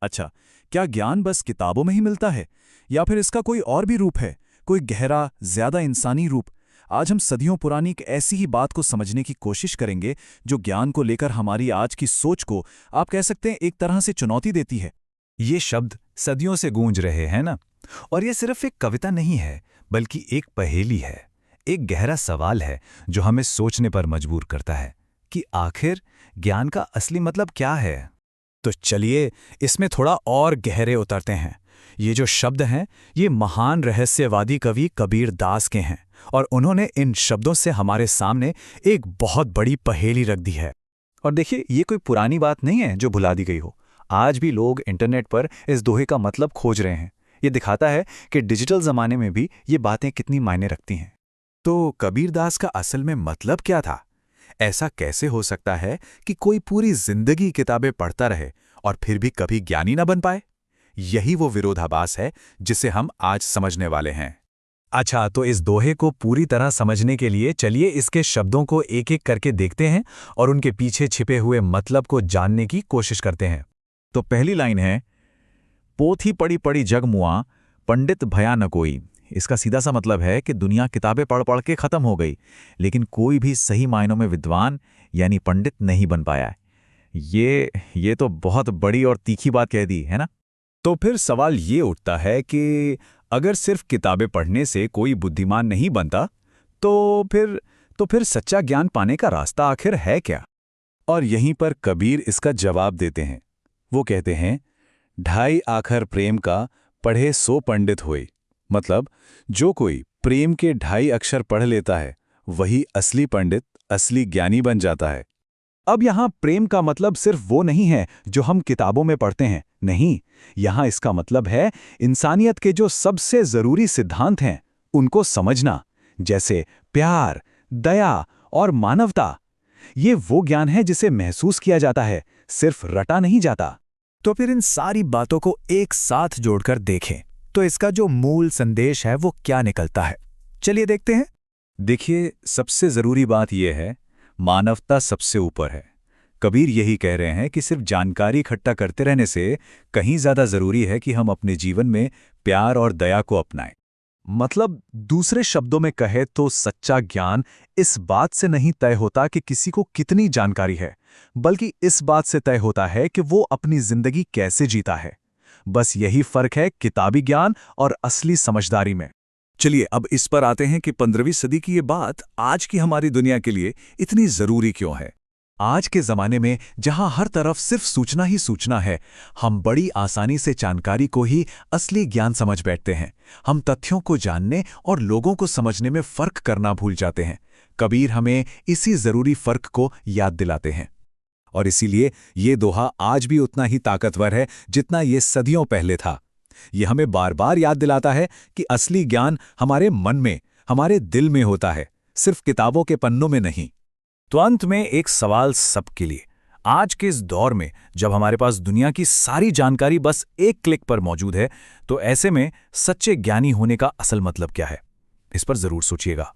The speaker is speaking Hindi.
अच्छा, क्या ज्ञान बस किताबों में ही मिलता है या फिर इसका कोई और भी रूप है, कोई गहरा, ज्यादा इंसानी रूप? आज हम सदियों पुरानी एक ऐसी ही बात को समझने की कोशिश करेंगे जो ज्ञान को लेकर हमारी आज की सोच को, आप कह सकते हैं, एक तरह से चुनौती देती है। ये शब्द सदियों से गूंज रहे हैं ना। और ये सिर्फ एक कविता नहीं है, बल्कि एक पहेली है, एक गहरा सवाल है जो हमें सोचने पर मजबूर करता है कि आखिर ज्ञान का असली मतलब क्या है। तो चलिए इसमें थोड़ा और गहरे उतरते हैं। ये जो शब्द हैं, ये महान रहस्यवादी कवि कबीर दास के हैं और उन्होंने इन शब्दों से हमारे सामने एक बहुत बड़ी पहेली रख दी है। और देखिए, ये कोई पुरानी बात नहीं है जो भुला दी गई हो। आज भी लोग इंटरनेट पर इस दोहे का मतलब खोज रहे हैं। ये दिखाता है कि डिजिटल ज़माने में भी ये बातें कितनी मायने रखती हैं। तो कबीरदास का असल में मतलब क्या था? ऐसा कैसे हो सकता है कि कोई पूरी जिंदगी किताबें पढ़ता रहे और फिर भी कभी ज्ञानी न बन पाए? यही वो विरोधाभास है जिसे हम आज समझने वाले हैं। अच्छा, तो इस दोहे को पूरी तरह समझने के लिए चलिए इसके शब्दों को एक एक करके देखते हैं और उनके पीछे छिपे हुए मतलब को जानने की कोशिश करते हैं। तो पहली लाइन है, पोथी पढ़ी पढ़ी जग मुआ, पंडित भया न कोई। इसका सीधा सा मतलब है कि दुनिया किताबें पढ़ पढ़ के खत्म हो गई, लेकिन कोई भी सही मायनों में विद्वान यानी पंडित नहीं बन पाया। ये तो बहुत बड़ी और तीखी बात कह दी है ना। तो फिर सवाल ये उठता है कि अगर सिर्फ किताबें पढ़ने से कोई बुद्धिमान नहीं बनता, तो फिर सच्चा ज्ञान पाने का रास्ता आखिर है क्या? और यहीं पर कबीर इसका जवाब देते हैं। वो कहते हैं, ढाई आखर प्रेम का पढ़े सो पंडित होए। मतलब जो कोई प्रेम के ढाई अक्षर पढ़ लेता है वही असली पंडित, असली ज्ञानी बन जाता है। अब यहाँ प्रेम का मतलब सिर्फ वो नहीं है जो हम किताबों में पढ़ते हैं। नहीं, यहाँ इसका मतलब है इंसानियत के जो सबसे जरूरी सिद्धांत हैं उनको समझना, जैसे प्यार, दया और मानवता। ये वो ज्ञान है जिसे महसूस किया जाता है, सिर्फ रटा नहीं जाता। तो फिर इन सारी बातों को एक साथ जोड़कर देखें तो इसका जो मूल संदेश है वो क्या निकलता है। चलिए देखते हैं। देखिए, सबसे जरूरी बात यह है, मानवता सबसे ऊपर है। कबीर यही कह रहे हैं कि सिर्फ जानकारी इकट्ठा करते रहने से कहीं ज्यादा जरूरी है कि हम अपने जीवन में प्यार और दया को अपनाएं। मतलब दूसरे शब्दों में कहे तो सच्चा ज्ञान इस बात से नहीं तय होता कि किसी को कितनी जानकारी है, बल्कि इस बात से तय होता है कि वो अपनी जिंदगी कैसे जीता है। बस यही फर्क है किताबी ज्ञान और असली समझदारी में। चलिए अब इस पर आते हैं कि 15वीं सदी की ये बात आज की हमारी दुनिया के लिए इतनी जरूरी क्यों है। आज के जमाने में जहां हर तरफ सिर्फ सूचना ही सूचना है, हम बड़ी आसानी से जानकारी को ही असली ज्ञान समझ बैठते हैं। हम तथ्यों को जानने और लोगों को समझने में फर्क करना भूल जाते हैं। कबीर हमें इसी जरूरी फर्क को याद दिलाते हैं। और इसीलिए ये दोहा आज भी उतना ही ताकतवर है जितना ये सदियों पहले था। ये हमें बार बार याद दिलाता है कि असली ज्ञान हमारे मन में, हमारे दिल में होता है, सिर्फ किताबों के पन्नों में नहीं। तो अंत में एक सवाल सबके लिए। आज के इस दौर में जब हमारे पास दुनिया की सारी जानकारी बस एक क्लिक पर मौजूद है, तो ऐसे में सच्चे ज्ञानी होने का असल मतलब क्या है? इस पर जरूर सोचिएगा।